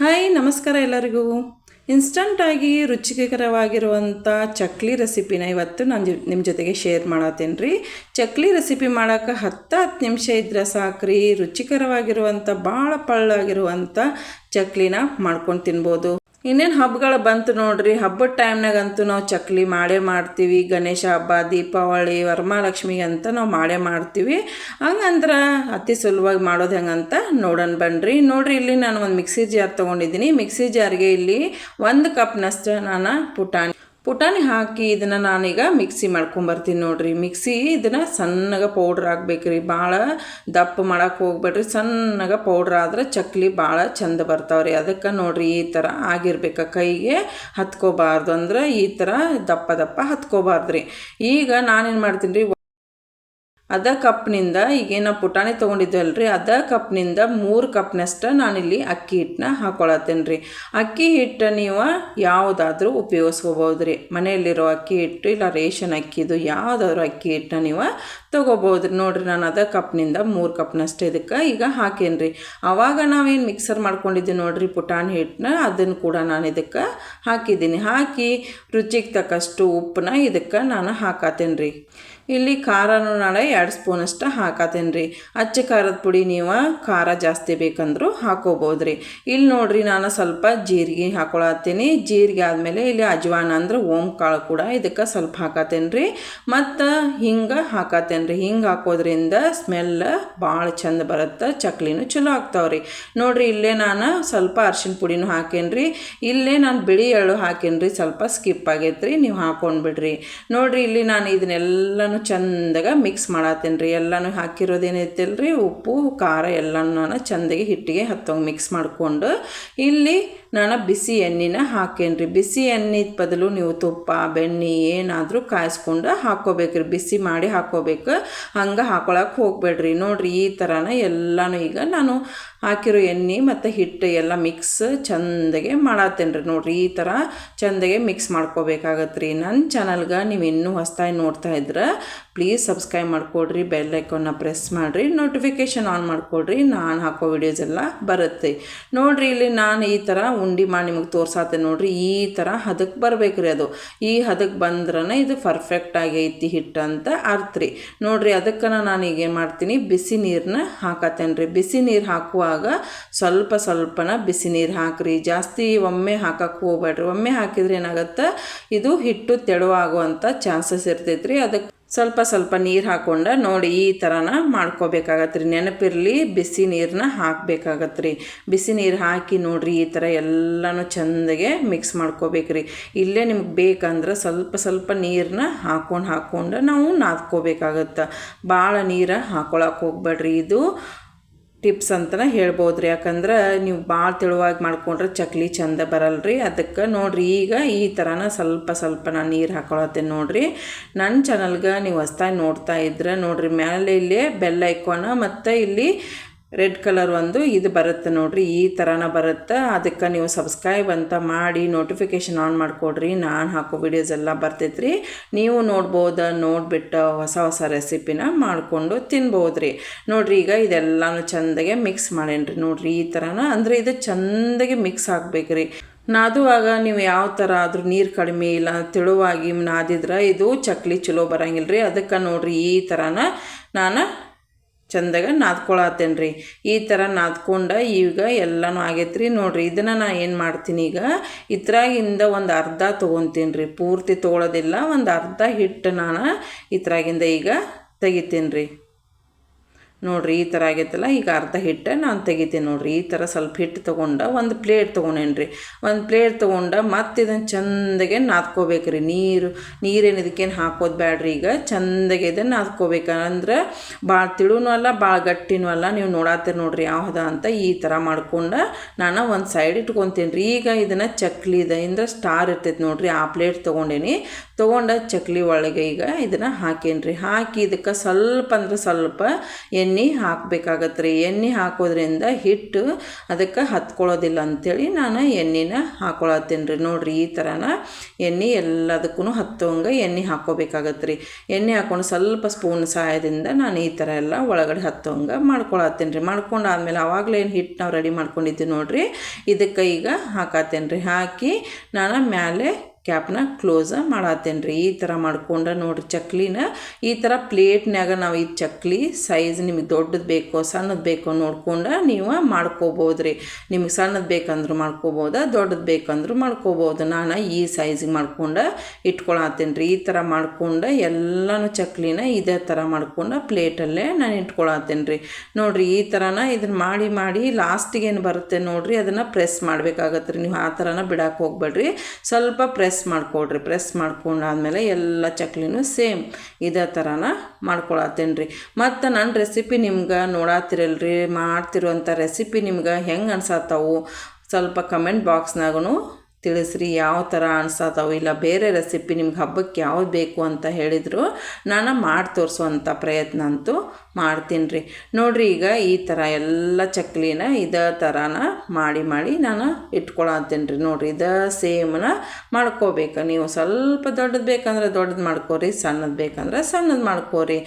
Hi ನಮಸ್ಕಾರ ಎಲ್ಲರಿಗೂ. ಇನ್ಸ್ಟಂಟಾಗಿ ರುಚಿಕರವಾಗಿರುವಂಥ ಚಕ್ಲಿ ರೆಸಿಪಿನ ಇವತ್ತು ನಾನು ನಿಮ್ಮ ಜೊತೆಗೆ ಶೇರ್ ಮಾಡತ್ತೇನೆ ರೀ. ಚಕ್ಲಿ ರೆಸಿಪಿ ಮಾಡೋಕೆ 10 ನಿಮಿಷ ಇದ್ರೆ ಸಾಕ್ರಿ. ರುಚಿಕರವಾಗಿರುವಂಥ ಭಾಳ ಪಳ್ಳಾಗಿರುವಂಥ ಚಕ್ಲಿನ ಮಾಡ್ಕೊಂಡು ತಿನ್ಬೋದು. ಇನ್ನೇನು ಹಬ್ಬಗಳು ಬಂತು ನೋಡ್ರಿ. ಹಬ್ಬದ ಟೈಮ್ನಾಗಂತೂ ನಾವು ಚಕ್ಲಿ ಮಾಡೇ ಮಾಡ್ತೀವಿ. ಗಣೇಶ ಹಬ್ಬ, ದೀಪಾವಳಿ, ವರಮಹಾಲಕ್ಷ್ಮಿಗೆ ಅಂತ ನಾವು ಮಾಡೇ ಮಾಡ್ತೀವಿ. ಹಂಗಂದ್ರೆ ಅತಿ ಸುಲಭವಾಗಿ ಮಾಡೋದು ಹೆಂಗಂತ ನೋಡೋಣ ಬನ್ನಿರಿ. ನೋಡಿರಿ, ಇಲ್ಲಿ ನಾನು ಒಂದು ಮಿಕ್ಸಿ ಜಾರ್ ತೊಗೊಂಡಿದ್ದೀನಿ. ಮಿಕ್ಸಿ ಜಾರ್ಗೆ ಇಲ್ಲಿ 1 ಕಪ್ನಷ್ಟು ನಾನು ಪುಟಾಣಿ ಹಾಕಿ ಇದನ್ನು ನಾನೀಗ ಮಿಕ್ಸಿ ಮಾಡ್ಕೊಂಬರ್ತೀನಿ ನೋಡ್ರಿ. ಮಿಕ್ಸಿ ಇದನ್ನು ಸಣ್ಣಗೆ ಪೌಡ್ರ್ ಹಾಕ್ಬೇಕ್ರಿ. ಭಾಳ ದಪ್ಪ ಮಾಡೋಕೆ ಹೋಗ್ಬೇಡ್ರಿ. ಸಣ್ಣಗೆ ಪೌಡ್ರ್ ಆದ್ರೆ ಚಕ್ಲಿ ಭಾಳ ಚಂದ ಬರ್ತಾವ್ರಿ. ಅದಕ್ಕೆ ನೋಡ್ರಿ ಈ ಥರ ಆಗಿರ್ಬೇಕು. ಕೈಗೆ ಹತ್ಕೋಬಾರ್ದು, ಅಂದ್ರೆ ಈ ಥರ ದಪ್ಪ ದಪ್ಪ ಹತ್ಕೋಬಾರ್ದ್ರಿ. ಈಗ ನಾನೇನು ಮಾಡ್ತೀನಿ ರೀ, ಅದ ಕಪ್ನಿಂದ ಈಗೇನು ಪುಟಾಣಿ ತೊಗೊಂಡಿದ್ವಲ್ರಿ, ಅದ ಕಪ್ನಿಂದ 3 ಕಪ್ನಷ್ಟು ನಾನಿಲ್ಲಿ ಅಕ್ಕಿ ಹಿಟ್ಟನ್ನ ಹಾಕ್ಕೊಳತ್ತೇನೆ ರೀ. ಅಕ್ಕಿ ಹಿಟ್ಟು ನೀವು ಯಾವುದಾದ್ರೂ ಉಪಯೋಗಿಸ್ಕೋಬೋದು ರೀ. ಮನೆಯಲ್ಲಿರೋ ಅಕ್ಕಿ ಹಿಟ್ಟು ಇಲ್ಲ ರೇಷನ್ ಅಕ್ಕಿದು ಯಾವುದಾದ್ರೂ ಅಕ್ಕಿ ಹಿಟ್ಟನ್ನ ನೀವು ತೊಗೋಬೋದು ರೀ. ನೋಡಿರಿ, ನಾನು ಅದ ಕಪ್ನಿಂದ 3 ಕಪ್ನಷ್ಟು ಇದಕ್ಕೆ ಈಗ ಹಾಕೇನಿ ರೀ. ಆವಾಗ ನಾವೇನು ಮಿಕ್ಸರ್ ಮಾಡ್ಕೊಂಡಿದ್ದೀವಿ ನೋಡಿರಿ ಪುಟಾಣಿ ಹಿಟ್ಟನ್ನ, ಅದನ್ನು ಕೂಡ ನಾನು ಇದಕ್ಕೆ ಹಾಕಿದ್ದೀನಿ. ಹಾಕಿ ರುಚಿಗೆ ತಕ್ಕಷ್ಟು ಉಪ್ಪನ್ನ ಇದಕ್ಕೆ ನಾನು ಹಾಕತ್ತೇನೆ ರೀ. ಇಲ್ಲಿ ಖಾರನೂ ನಾನು 2 ಸ್ಪೂನಷ್ಟು ಹಾಕತ್ತೇನೆ ರೀ. ಅಚ್ಚ ಖಾರದ ಪುಡಿ ನೀವು ಖಾರ ಜಾಸ್ತಿ ಬೇಕಂದ್ರೂ ಹಾಕೋಬೋದು ರೀ. ಇಲ್ಲಿ ನೋಡಿರಿ, ನಾನು ಸ್ವಲ್ಪ ಜೀರಿಗೆ ಹಾಕೊಳತ್ತೀನಿ. ಜೀರಿಗೆ ಆದಮೇಲೆ ಇಲ್ಲಿ ಅಜ್ವಾನ ಅಂದ್ರೆ ಓಮ್ ಕಾಳು ಕೂಡ ಇದಕ್ಕೆ ಸ್ವಲ್ಪ ಹಾಕತ್ತೇನೆ ರೀ. ಮತ್ತು ಹಿಂಗೆ ಹಾಕತ್ತೇನೆ ರೀ. ಹಿಂಗೆ ಹಾಕೋದ್ರಿಂದ ಸ್ಮೆಲ್ ಭಾಳ ಚಂದ ಬರುತ್ತೆ. ಚಕ್ಲಿನೂ ಚಲೋ ಆಗ್ತಾವ್ರಿ. ನೋಡಿರಿ, ಇಲ್ಲೇ ನಾನು ಸ್ವಲ್ಪ ಅರ್ಶಿಣ ಪುಡಿನೂ ಹಾಕೇನಿ ರೀ. ಇಲ್ಲೇ ನಾನು ಬಿಳಿ ಎಳ್ಳು ಹಾಕೇನಿ ರೀ. ಸ್ವಲ್ಪ ಸ್ಕಿಪ್ ಆಗೈತೆ ರೀ, ನೀವು ಹಾಕೊಂಡ್ಬಿಡ್ರಿ. ನೋಡಿರಿ, ಇಲ್ಲಿ ನಾನು ಇದನ್ನೆಲ್ಲನೂ ಚಂದಾಗ ಮಿಕ್ಸ್ ಮಾಡತ್ತೇನೆ ರೀ. ಎಲ್ಲನೂ ಹಾಕಿರೋದೇನೈತಿಲ್ಲ ರೀ, ಉಪ್ಪು ಖಾರ ಎಲ್ಲನೂ ನಾನು ಚಂದಾಗಿ ಹಿಟ್ಟಿಗೆ ಹತ್ತೋಂಗೆ ಮಿಕ್ಸ್ ಮಾಡಿಕೊಂಡು ಇಲ್ಲಿ ನಾನು ಬಿಸಿ ಎಣ್ಣೆನ ಹಾಕೇನಿ ರೀ. ಬಿಸಿ ಎಣ್ಣೆ ಬದಲು ನೀವು ತುಪ್ಪ, ಬೆಣ್ಣೆ ಏನಾದರೂ ಕಾಯಿಸ್ಕೊಂಡು ಹಾಕ್ಕೋಬೇಕ್ರಿ. ಬಿಸಿ ಮಾಡಿ ಹಾಕ್ಕೋಬೇಕು, ಹಂಗೆ ಹಾಕೊಳಕ್ಕೆ ಹೋಗ್ಬೇಡ್ರಿ. ನೋಡಿರಿ, ಈ ಥರನ ಎಲ್ಲನೂ ಈಗ ನಾನು ಹಾಕಿರೋ ಎಣ್ಣೆ ಮತ್ತು ಹಿಟ್ಟು ಎಲ್ಲ ಮಿಕ್ಸ್ ಚಂದಾಗೆ ಮಾಡತ್ತೇನೆ ರೀ. ನೋಡಿರಿ, ಈ ಥರ ಚಂದಾಗೆ ಮಿಕ್ಸ್ ಮಾಡ್ಕೋಬೇಕಾಗತ್ತೆ ರೀ. ನನ್ನ ಚಾನಲ್ಗೆ ನೀವು ಇನ್ನೂ ಹೊಸದಾಗಿ ನೋಡ್ತಾ ಇದ್ರೆ ಪ್ಲೀಸ್ ಸಬ್ಸ್ಕ್ರೈಬ್ ಮಾಡಿಕೊಡ್ರಿ. ಬೆಲ್ ಐಕಾನ್ನ ಪ್ರೆಸ್ ಮಾಡಿರಿ, ನೋಟಿಫಿಕೇಷನ್ ಆನ್ ಮಾಡಿಕೊಡ್ರಿ. ನಾನು ಹಾಕೋ ವಿಡಿಯೋಸ್ ಎಲ್ಲ ಬರುತ್ತೆ. ನೋಡಿರಿ, ಇಲ್ಲಿ ನಾನು ಈ ಥರ ಉಂಡೆ ಮಾಡಿ ನಿಮಗೆ ತೋರ್ಸಾತೆ ನೋಡಿರಿ. ಈ ಥರ ಹದಕ್ಕೆ ಬರ್ಬೇಕು ರೀ. ಅದು ಈ ಹದಕ್ಕೆ ಬಂದ್ರೆ ಇದು ಪರ್ಫೆಕ್ಟ್ ಆಗೈತಿ ಹಿಟ್ಟು ಅಂತ ಅರ್ಥ ರೀ. ನೋಡಿರಿ, ಅದಕ್ಕೆ ನಾನು ಈಗ ಏನು ಮಾಡ್ತೀನಿ, ಬಿಸಿ ನೀರನ್ನ ಹಾಕತ್ತೇನೆ ರೀ. ಬಿಸಿ ನೀರು ಹಾಕುವಾಗ ಸ್ವಲ್ಪ ಸ್ವಲ್ಪನ ಬಿಸಿ ನೀರು ಹಾಕ್ರಿ. ಜಾಸ್ತಿ ಒಮ್ಮೆ ಹಾಕಕ್ಕೆ ಹೋಗ್ಬೇಡ್ರಿ. ಒಮ್ಮೆ ಹಾಕಿದ್ರೆ ಏನಾಗುತ್ತೆ, ಇದು ಹಿಟ್ಟು ತೆಳುವಾಗುವಂಥ ಚಾನ್ಸಸ್ ಇರ್ತೈತೆ ರೀ. ಅದಕ್ಕೆ ಸ್ವಲ್ಪ ಸ್ವಲ್ಪ ನೀರು ಹಾಕ್ಕೊಂಡು ನೋಡಿ ಈ ಥರನ ಮಾಡ್ಕೋಬೇಕಾಗತ್ತೆ ರೀ. ನೆನಪಿರಲಿ, ಬಿಸಿ ನೀರನ್ನ ಹಾಕಬೇಕಾಗತ್ತೆ ರೀ. ಬಿಸಿ ನೀರು ಹಾಕಿ ನೋಡಿರಿ, ಈ ಥರ ಎಲ್ಲನೂ ಚೆಂದಾಗೆ ಮಿಕ್ಸ್ ಮಾಡ್ಕೋಬೇಕ್ರಿ. ಇಲ್ಲೇ ನಿಮ್ಗೆ ಬೇಕಂದ್ರೆ ಸ್ವಲ್ಪ ಸ್ವಲ್ಪ ನೀರನ್ನ ಹಾಕ್ಕೊಂಡು ನಾವು ನಾದ್ಕೋಬೇಕಾಗತ್ತೆ. ಭಾಳ ನೀರು ಹಾಕ್ಕೊಳಕ್ಕೆ ಹೋಗ್ಬೇಡ್ರಿ. ಇದು ಟಿಪ್ಸ್ ಅಂತಲೇ ಹೇಳ್ಬೋದು ರೀ. ಯಾಕಂದ್ರೆ ನೀವು ಭಾಳ ತೆಳುವಾಗಿ ಮಾಡ್ಕೊಂಡ್ರೆ ಚಕ್ಲಿ ಚಂದ ಬರಲ್ರಿ. ಅದಕ್ಕೆ ನೋಡಿರಿ, ಈಗ ಈ ಥರನ ಸ್ವಲ್ಪ ಸ್ವಲ್ಪ ನಾನು ನೀರು ಹಾಕೊಳತ್ತೇನೆ ನೋಡಿರಿ. ನನ್ನ ಚಾನಲ್ಗೆ ನೀವು ಹೊಸ್ದಾಗಿ ನೋಡ್ತಾ ಇದ್ರೆ ನೋಡಿರಿ, ಮೇಲೆ ಇಲ್ಲಿ ಬೆಲ್ ಐಕಾನ್ ಮತ್ತು ಇಲ್ಲಿ ರೆಡ್ ಕಲರ್ ಒಂದು ಇದು ಬರುತ್ತೆ ನೋಡಿರಿ, ಈ ಥರನ ಬರುತ್ತೆ. ಅದಕ್ಕೆ ನೀವು ಸಬ್ಸ್ಕ್ರೈಬ್ ಅಂತ ಮಾಡಿ ನೋಟಿಫಿಕೇಷನ್ ಆನ್ ಮಾಡಿಕೊಡ್ರಿ. ನಾನು ಹಾಕೋ ವಿಡಿಯೋಸ್ ಎಲ್ಲ ಬರ್ತೈತ್ರಿ. ನೀವು ನೋಡ್ಬೋದು. ನೋಡಿಬಿಟ್ಟು ಹೊಸ ಹೊಸ ರೆಸಿಪಿನ ಮಾಡಿಕೊಂಡು ತಿನ್ಬೋದ್ರಿ. ನೋಡಿರಿ, ಈಗ ಇದೆಲ್ಲನೂ ಚೆಂದಾಗೆ ಮಿಕ್ಸ್ ಮಾಡೇನ್ರಿ. ನೋಡಿರಿ, ಈ ಥರನ ಅಂದರೆ ಇದು ಚೆಂದಾಗಿ ಮಿಕ್ಸ್ ಆಗಬೇಕ್ರಿ. ನಾದುವಾಗ ನೀವು ಯಾವ ಥರ ಆದರೂ ನೀರು ಕಡಿಮೆ ಇಲ್ಲ ತೆಳುವಾಗಿ ನಾದಿದ್ರೆ ಇದು ಚಕ್ಲಿ ಚಲೋ ಬರೋಂಗಿಲ್ಲ ರೀ. ಅದಕ್ಕೆ ನೋಡಿರಿ, ಈ ಥರನ ನಾನು ಚಂದಾಗ ನಾದ್ಕೊಳತ್ತೇನೆ ರೀ. ಈ ಥರ ನಾದ್ಕೊಂಡು ಈಗ ಎಲ್ಲನೂ ಆಗೈತೆ ರೀ. ನೋಡಿರಿ, ಇದನ್ನು ನಾನು ಏನು ಮಾಡ್ತೀನಿ, ಈಗ ಇದ್ರಾಗಿಂದ ಒಂದು ಅರ್ಧ ತೊಗೊತೀನಿ ರೀ. ಪೂರ್ತಿ ತೊಗೊಳೋದಿಲ್ಲ, ಒಂದು ಅರ್ಧ ಹಿಟ್ಟು ನಾನು ಇದ್ರಾಗಿಂದ ಈಗ ತೆಗಿತೀನಿ ರೀ. ನೋಡಿರಿ, ಈ ಥರ ಆಗೈತಲ್ಲ. ಈಗ ಅರ್ಧ ಹಿಟ್ಟು ನಾನು ತೆಗಿತೀನಿ ನೋಡಿರಿ. ಈ ಥರ ಸ್ವಲ್ಪ ಹಿಟ್ಟು ತೊಗೊಂಡು ಒಂದು ಪ್ಲೇಟ್ ತೊಗೊಂಡೇನಿ ರೀ. ಒಂದು ಪ್ಲೇಟ್ ತೊಗೊಂಡು ಮತ್ತು ಇದನ್ನು ಚೆಂದಾಗೆ ನಾದ್ಕೋಬೇಕ್ರಿ. ನೀರೇನು ಇದಕ್ಕೇನು ಹಾಕೋದು ಬೇಡ್ರಿ. ಈಗ ಚೆಂದಾಗೆ ಇದನ್ನು ನಾದ್ಕೋಬೇಕು. ಅಂದ್ರೆ ಭಾಳ ತಿಳುನೂ ಅಲ್ಲ, ಭಾಳ ಗಟ್ಟಿನೂ ಅಲ್ಲ. ನೀವು ನೋಡತ್ತೀರಿ ನೋಡಿರಿ ಯಾವ್ದು ಅಂತ. ಈ ಥರ ಮಾಡ್ಕೊಂಡು ನಾನು ಒಂದು ಸೈಡ್ ಇಟ್ಕೊತೀನಿ ರೀ. ಈಗ ಇದನ್ನು ಚಕ್ಲಿದಿಂದ ಸ್ಟಾರ್ ಇರ್ತೈತೆ ನೋಡಿರಿ, ಆ ಪ್ಲೇಟ್ ತೊಗೊಂಡೇನಿ. ತೊಗೊಂಡು ಚಕ್ಲಿ ಒಳಗೆ ಈಗ ಇದನ್ನು ಹಾಕೇನಿ ರೀ. ಹಾಕಿ ಇದಕ್ಕೆ ಸ್ವಲ್ಪ ಅಂದ್ರೆ ಸ್ವಲ್ಪ ಎಣ್ಣೆ ಎಣ್ಣೆ ಹಾಕಬೇಕಾಗತ್ತೆ ರೀ. ಎಣ್ಣೆ ಹಾಕೋದ್ರಿಂದ ಹಿಟ್ಟು ಅದಕ್ಕೆ ಹತ್ಕೊಳ್ಳೋದಿಲ್ಲ ಅಂಥೇಳಿ ನಾನು ಎಣ್ಣೆನ ಹಾಕೊಳತ್ತೀನಿ ರೀ. ನೋಡಿರಿ ಈ ಥರನ ಎಣ್ಣೆ ಎಲ್ಲದಕ್ಕೂ ಹತ್ತೋಂಗೆ ಎಣ್ಣೆ ಹಾಕ್ಕೋಬೇಕಾಗತ್ತೆ ರೀ. ಎಣ್ಣೆ ಹಾಕ್ಕೊಂಡು ಸ್ವಲ್ಪ ಸ್ಪೂನ್ ಸಹಾಯದಿಂದ ನಾನು ಈ ಥರ ಎಲ್ಲ ಒಳಗಡೆ ಹತ್ತೋಂಗೆ ಮಾಡ್ಕೊಳತ್ತೀನಿ ರೀ. ಮಾಡ್ಕೊಂಡಾದ್ಮೇಲೆ ಆವಾಗಲೇ ಏನು ಹಿಟ್ಟು ನಾವು ರೆಡಿ ಮಾಡ್ಕೊಂಡಿದ್ದೀವಿ ನೋಡಿರಿ, ಇದಕ್ಕೆ ಈಗ ಹಾಕತ್ತೇನೆ ರೀ. ಹಾಕಿ ನಾನು ಮ್ಯಾಲೆ ಕ್ಯಾಪ್ನ ಕ್ಲೋಸ್ ಮಾಡತ್ತೇನೆ ರೀ. ಈ ಥರ ಮಾಡ್ಕೊಂಡು ನೋಡಿರಿ ಚಕ್ಲಿನ ಈ ಥರ ಪ್ಲೇಟ್ನಾಗ ನಾವು ಈ ಚಕ್ಲಿ ಸೈಜ್ ನಿಮಗೆ ದೊಡ್ಡದು ಬೇಕೋ ಸಣ್ಣದು ಬೇಕೋ ನೋಡ್ಕೊಂಡು ನೀವು ಮಾಡ್ಕೋಬೋದು ರೀ. ನಿಮಗೆ ಸಣ್ಣದು ಬೇಕಂದ್ರೂ ಮಾಡ್ಕೋಬೋದು, ದೊಡ್ಡದು ಬೇಕಂದ್ರೂ ಮಾಡ್ಕೋಬೋದು. ನಾನು ಈ ಸೈಜಿಗೆ ಮಾಡ್ಕೊಂಡು ಇಟ್ಕೊಳತ್ತೇನೆ ರೀ. ಈ ಥರ ಮಾಡ್ಕೊಂಡು ಎಲ್ಲನೂ ಚಕ್ಲಿನ ಇದೇ ಥರ ಮಾಡ್ಕೊಂಡು ಪ್ಲೇಟಲ್ಲೇ ನಾನು ಇಟ್ಕೊಳತ್ತೇನೆ ರೀ. ನೋಡಿರಿ ಈ ಥರನ ಇದನ್ನು ಮಾಡಿ ಮಾಡಿ ಲಾಸ್ಟಿಗೆ ಏನು ಬರುತ್ತೆ ನೋಡಿರಿ ಅದನ್ನು ಪ್ರೆಸ್ ಮಾಡಬೇಕಾಗತ್ತೆ ರೀ. ನೀವು ಆ ಥರನ ಬಿಡಕ್ಕೆ ಹೋಗ್ಬೇಡ್ರಿ, ಸ್ವಲ್ಪ ಪ್ರೆಸ್ ಮಾಡ್ಕೊಳ್ರಿ. ಪ್ರೆಸ್ ಮಾಡ್ಕೊಂಡಾದ್ಮೇಲೆ ಎಲ್ಲ ಚಕ್ಲಿನೂ ಸೇಮ್ ಇದೇ ಥರನ ಮಾಡ್ಕೊಳತ್ತೇನೆ ರೀ. ಮತ್ತು ನನ್ನ ರೆಸಿಪಿ ನಿಮ್ಗೆ ನೋಡಾತಿರಲ್ರಿ, ಮಾಡ್ತಿರುವಂಥ ರೆಸಿಪಿ ನಿಮ್ಗೆ ಹೆಂಗೆ ಅನ್ಸತ್ತವು ಸ್ವಲ್ಪ ಕಮೆಂಟ್ ಬಾಕ್ಸ್ನಾಗೂ ತಿಳಿಸ್ರಿ. ಯಾವ ಥರ ಅನ್ಸತ್ತವು, ಇಲ್ಲ ಬೇರೆ ರೆಸಿಪಿ ನಿಮ್ಗೆ ಹಬ್ಬಕ್ಕೆ ಯಾವ್ದು ಬೇಕು ಅಂತ ಹೇಳಿದ್ರು ನಾನು ಮಾಡಿ ತೋರಿಸುವಂಥ ಪ್ರಯತ್ನ ಅಂತೂ ಮಾಡ್ತೀನಿ ರೀ. ನೋಡಿರಿ ಈಗ ಈ ಥರ ಎಲ್ಲ ಚಕ್ಲಿನ ಇದೇ ಥರನ ಮಾಡಿ ಮಾಡಿ ನಾನು ಇಟ್ಕೊಳತ್ತೀನಿ ರೀ. ನೋಡಿರಿ ಇದೇ ಸೇಮ್ನ ಮಾಡ್ಕೋಬೇಕು. ನೀವು ಸ್ವಲ್ಪ ದೊಡ್ಡದು ಬೇಕಂದ್ರೆ ದೊಡ್ಡದು ಮಾಡ್ಕೋರಿ, ಸಣ್ಣದು ಬೇಕಂದ್ರೆ ಸಣ್ಣದು ಮಾಡ್ಕೋರಿ.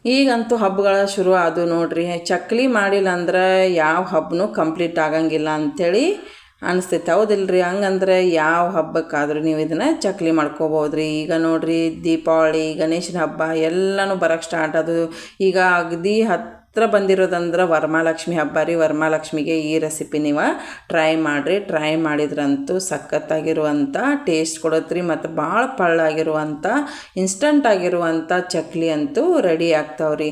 ಈಗಂತೂ ಹಬ್ಬಗಳ ಶುರು ಅದು ನೋಡಿರಿ. ಚಕ್ಲಿ ಮಾಡಿಲ್ಲ ಅಂದ್ರೆ ಯಾವ ಹಬ್ಬನೂ ಕಂಪ್ಲೀಟ್ ಆಗಂಗಿಲ್ಲ ಅಂಥೇಳಿ ಅನಿಸ್ತೈತೆ, ಹೌದಿಲ್ರಿ? ಹಂಗಂದ್ರೆ ಯಾವ ಹಬ್ಬಕ್ಕಾದ್ರೂ ನೀವು ಇದನ್ನು ಚಕ್ಲಿ ಮಾಡ್ಕೋಬೋದು ರೀ. ಈಗ ನೋಡಿರಿ ದೀಪಾವಳಿ, ಗಣೇಶನ ಹಬ್ಬ ಎಲ್ಲನೂ ಬರೋಕ್ಕೆ ಸ್ಟಾರ್ಟ್ ಅದು. ಈಗ ಅಗದಿ ಹತ್ತಿರ ಬಂದಿರೋದಂದ್ರೆ ವರಮಹಾಲಕ್ಷ್ಮಿ ಹಬ್ಬ ರೀ. ವರಮಹಾಲಕ್ಷ್ಮಿಗೆ ಈ ರೆಸಿಪಿ ನೀವು ಟ್ರೈ ಮಾಡಿರಿ. ಟ್ರೈ ಮಾಡಿದ್ರಂತೂ ಸಖತ್ತಾಗಿರುವಂಥ ಟೇಸ್ಟ್ ಕೊಡುತ್ತೆ ರೀ. ಮತ್ತು ಭಾಳ ಪಳ್ಳಾಗಿರುವಂಥ ಇನ್ಸ್ಟಂಟ್ ಆಗಿರುವಂಥ ಚಕ್ಲಿ ಅಂತೂ ರೆಡಿ ಆಗ್ತಾವ್ರಿ.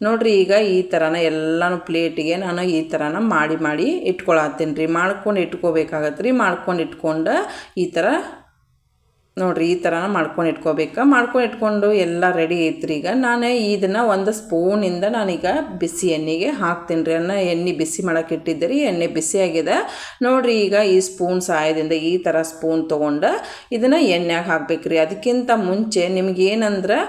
ನೋಡಿರಿ ಈಗ ಈ ಥರನ ಎಲ್ಲನೂ ಪ್ಲೇಟಿಗೆ ನಾನು ಈ ಥರನ ಮಾಡಿ ಮಾಡಿ ಇಟ್ಕೊಳತ್ತೀನಿ ರೀ. ಮಾಡ್ಕೊಂಡು ಇಟ್ಕೋಬೇಕಾಗತ್ತೆ ರೀ. ಮಾಡ್ಕೊಂಡು ಇಟ್ಕೊಂಡು ಈ ಥರ ನೋಡಿರಿ ಈ ಥರನ ಮಾಡ್ಕೊಂಡು ಇಟ್ಕೊಂಡು ಎಲ್ಲ ರೆಡಿ ಐತ್ರಿ. ಈಗ ನಾನು ಇದನ್ನು ಒಂದು ಸ್ಪೂನಿಂದ ನಾನೀಗ ಬಿಸಿ ಎಣ್ಣೆಗೆ ಹಾಕ್ತೀನಿ ರೀ. ಎಣ್ಣೆ ಬಿಸಿ ಮಾಡೋಕೆ ಇಟ್ಟಿದ್ದೆ ರೀ. ಎಣ್ಣೆ ಬಿಸಿ ಆಗಿದೆ ನೋಡಿರಿ. ಈಗ ಈ ಸ್ಪೂನ್ ಸಹಾಯದಿಂದ ಈ ಥರ ಸ್ಪೂನ್ ತೊಗೊಂಡು ಇದನ್ನು ಎಣ್ಣೆಗೆ ಹಾಕ್ಬೇಕು ರೀ. ಅದಕ್ಕಿಂತ ಮುಂಚೆ ನಿಮಗೇನಂದ್ರೆ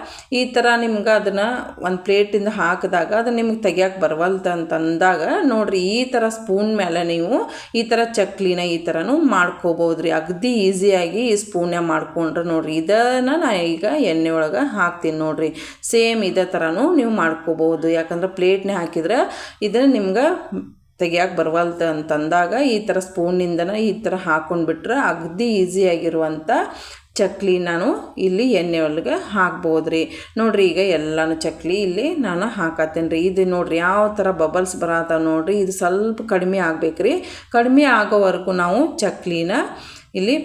ಈ ಥರ ನಿಮ್ಗೆ ಅದನ್ನು ಒಂದು ಪ್ಲೇಟಿಂದ ಹಾಕಿದಾಗ ಅದು ನಿಮ್ಗೆ ತೆಗಿಯೋಕೆ ಬರವಲ್ದು ಅಂತಂದಾಗ ನೋಡಿರಿ ಈ ಥರ ಸ್ಪೂನ್ ಮೇಲೆ ನೀವು ಈ ಥರ ಚಕ್ಲಿನ ಈ ಥರನೂ ಮಾಡ್ಕೋಬೋದು ರೀ. ಅಗದಿ ಈಸಿಯಾಗಿ ಈ ಸ್ಪೂನ್ಯಾಗ ಮಾಡ್ಕೊಂಡ್ರೆ ನೋಡಿರಿ ಇದನ್ನು ನಾನು ಈಗ ಎಣ್ಣೆ ಒಳಗೆ ಹಾಕ್ತೀನಿ ನೋಡಿರಿ. ಸೇಮ್ ಇದೇ ಥರನೂ ನೀವು ಮಾಡ್ಕೋಬೋದು. ಯಾಕಂದ್ರೆ ಪ್ಲೇಟ್ನೇ ಹಾಕಿದ್ರೆ ಇದನ್ನು ನಿಮ್ಗೆ ತೆಗಿಯೋಕೆ ಬರವಲ್ದು ಅಂತಂದಾಗ ಈ ಥರ ಸ್ಪೂನಿಂದನೇ ಈ ಥರ ಹಾಕ್ಕೊಂಡ್ಬಿಟ್ರೆ ಅಗದಿ ಈಸಿಯಾಗಿರುವಂಥ ಚಕ್ಲಿ ನಾನು ಇಲ್ಲಿ ಎಣ್ಣೆ ಒಳಗೆ ಹಾಕ್ಬೋದು ರೀ. ನೋಡಿರಿ ಈಗ ಎಲ್ಲನೂ ಚಕ್ಲಿ ಇಲ್ಲಿ ನಾನು ಹಾಕತ್ತೇನೆ ರೀ. ಇದು ನೋಡಿರಿ ಯಾವ ಥರ ಬಬಲ್ಸ್ ಬರತ್ತಾವ ನೋಡಿರಿ. ಇದು ಸ್ವಲ್ಪ ಕಡಿಮೆ ಆಗ್ಬೇಕು ರೀ. ಕಡಿಮೆ ಆಗೋವರೆಗೂ ನಾವು ಚಕ್ಲಿನ ಇಲ್ಲಿ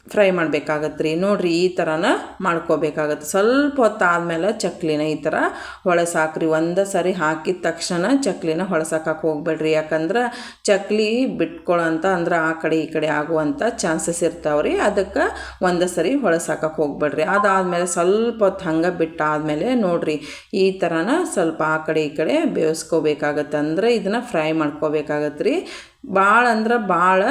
ಫ್ರೈ ಮಾಡಬೇಕಾಗತ್ತೆ ರೀ. ನೋಡಿರಿ ಈ ಥರನ ಮಾಡ್ಕೋಬೇಕಾಗತ್ತೆ. ಸ್ವಲ್ಪ ಹೊತ್ತು ಆದಮೇಲೆ ಚಕ್ಲಿನ ಈ ಥರ ಹೊಳಸಾಕ್ರಿ. ಒಂದು ಸರಿ ಹಾಕಿದ ತಕ್ಷಣ ಚಕ್ಲಿನ ಹೊಳಸಾಕಕ್ಕೆ ಹೋಗ್ಬೇಡ್ರಿ. ಯಾಕಂದ್ರೆ ಚಕ್ಲಿ ಬಿಟ್ಕೊಳ್ಳೋಂಥ ಅಂದ್ರೆ ಆ ಕಡೆ ಈ ಕಡೆ ಆಗುವಂಥ ಚಾನ್ಸಸ್ ಇರ್ತಾವೆ ರೀ. ಅದಕ್ಕೆ ಒಂದು ಸರಿ ಹೊಳಸಾಕಕ್ಕೆ ಹೋಗ್ಬೇಡ್ರಿ. ಅದಾದಮೇಲೆ ಸ್ವಲ್ಪ ಹೊತ್ತು ಹಂಗೆ ಬಿಟ್ಟಾದಮೇಲೆ ನೋಡಿರಿ ಈ ಥರನ ಸ್ವಲ್ಪ ಆ ಕಡೆ ಈ ಕಡೆ ಬೇಯಿಸ್ಕೋಬೇಕಾಗತ್ತೆ. ಅಂದರೆ ಇದನ್ನು ಫ್ರೈ ಮಾಡ್ಕೋಬೇಕಾಗತ್ತೆ ರೀ. ಭಾಳ ಅಂದ್ರೆ ಭಾಳ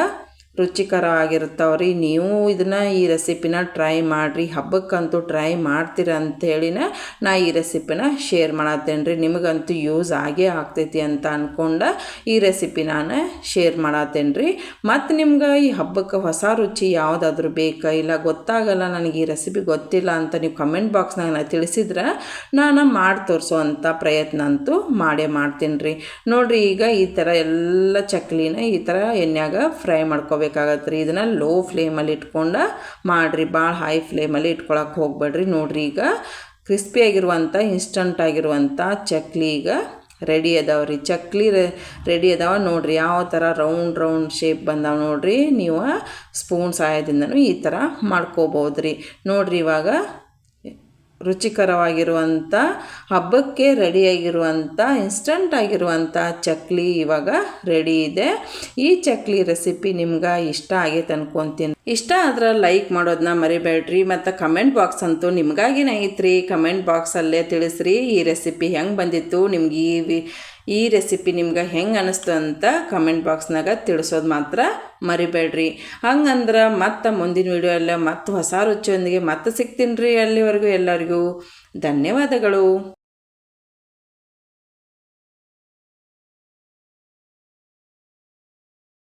ರುಚಿಕರವಾಗಿರ್ತಾವ್ರಿ. ನೀವು ಇದನ್ನು ಈ ರೆಸಿಪಿನ ಟ್ರೈ ಮಾಡಿರಿ. ಹಬ್ಬಕ್ಕಂತೂ ಟ್ರೈ ಮಾಡ್ತೀರ ಅಂಥೇಳಿನ ನಾ ಈ ರೆಸಿಪಿನ ಶೇರ್ ಮಾಡತ್ತೇನೆ ರೀ. ನಿಮಗಂತೂ ಯೂಸ್ ಆಗೇ ಆಗ್ತೈತಿ ಅಂತ ಅಂದ್ಕೊಂಡು ಈ ರೆಸಿಪಿ ನಾನು ಶೇರ್ ಮಾಡತ್ತೇನೆ ರೀ. ಮತ್ತು ನಿಮ್ಗೆ ಈ ಹಬ್ಬಕ್ಕೆ ಹೊಸ ರುಚಿ ಯಾವುದಾದ್ರೂ ಬೇಕಾ, ಇಲ್ಲ ಗೊತ್ತಾಗಲ್ಲ ನನಗೆ ಈ ರೆಸಿಪಿ ಗೊತ್ತಿಲ್ಲ ಅಂತ ನೀವು ಕಮೆಂಟ್ ಬಾಕ್ಸ್ನಾಗ ತಿಳಿಸಿದ್ರೆ ನಾನು ಮಾಡಿ ತೋರಿಸೋವಂಥ ಪ್ರಯತ್ನ ಅಂತೂ ಮಾಡೇ ಮಾಡ್ತೀನಿ ರೀ. ನೋಡಿರಿ ಈಗ ಈ ಥರ ಎಲ್ಲ ಚಕ್ಲಿನ ಈ ಥರ ಎಣ್ಣೆಯಾಗ ಫ್ರೈ ಮಾಡ್ಕೋಬೇಕು ಬೇಕಾಗತ್ತೆ. ಇದನ್ನು ಲೋ ಫ್ಲೇಮಲ್ಲಿ ಇಟ್ಕೊಂಡು ಮಾಡಿರಿ. ಭಾಳ ಹೈ ಫ್ಲೇಮಲ್ಲಿ ಇಟ್ಕೊಳಕ್ಕೆ ಹೋಗ್ಬೇಡ್ರಿ. ನೋಡಿರಿ ಈಗ ಕ್ರಿಸ್ಪಿಯಾಗಿರುವಂಥ ಇನ್ಸ್ಟಂಟ್ ಆಗಿರುವಂಥ ಚಕ್ಲಿ ಈಗ ರೆಡಿ ಅದಾವ ರೀ. ಚಕ್ಲಿ ರೆಡಿ ಅದಾವ ನೋಡಿರಿ. ಯಾವ ಥರ ರೌಂಡ್ ಶೇಪ್ ಬಂದಾವ ನೋಡಿರಿ. ನೀವು ಸ್ಪೂನ್ ಸಹಾಯದಿಂದನೂ ಈ ಥರ ಮಾಡ್ಕೋಬೋದು ರೀ. ನೋಡಿರಿ ಇವಾಗ ರುಚಿಕರವಾಗಿರುವಂಥ ಹಬ್ಬಕ್ಕೆ ರೆಡಿಯಾಗಿರುವಂಥ ಇನ್ಸ್ಟಂಟ್ ಆಗಿರುವಂಥ ಚಕ್ಲಿ ಇವಾಗ ರೆಡಿ ಇದೆ. ಈ ಚಕ್ಲಿ ರೆಸಿಪಿ ನಿಮ್ಗೆ ಇಷ್ಟ ಆಗೈತೆ ಅನ್ಕೊತೀನಿ. ಇಷ್ಟ ಆದ್ರೆ ಲೈಕ್ ಮಾಡೋದನ್ನ ಮರಿಬೇಡ್ರಿ. ಮತ್ತು ಕಮೆಂಟ್ ಬಾಕ್ಸ್ ಅಂತೂ ನಿಮಗಾಗಿನೇ ಐತ್ರಿ. ಕಮೆಂಟ್ ಬಾಕ್ಸಲ್ಲೇ ತಿಳಿಸ್ರಿ ಈ ರೆಸಿಪಿ ಹೆಂಗೆ ಬಂದಿತ್ತು, ನಿಮ್ಗೆ ಈ ರೆಸಿಪಿ ನಿಮ್ಗೆ ಹೆಂಗೆ ಅನ್ನಿಸ್ತು ಅಂತ ಕಮೆಂಟ್ ಬಾಕ್ಸ್ನಾಗ ತಿಳಿಸೋದು ಮಾತ್ರ ಮರಿಬೇಡ್ರಿ. ಹಂಗಂದ್ರೆ ಮತ್ತು ಮುಂದಿನ ವಿಡಿಯೋ ಎಲ್ಲ ಮತ್ತು ಹೊಸ ರುಚಿಯೊಂದಿಗೆ ಮತ್ತೆ ಸಿಗ್ತೀನಿ ರೀ. ಅಲ್ಲಿವರೆಗೂ ಎಲ್ಲರಿಗೂ ಧನ್ಯವಾದಗಳು.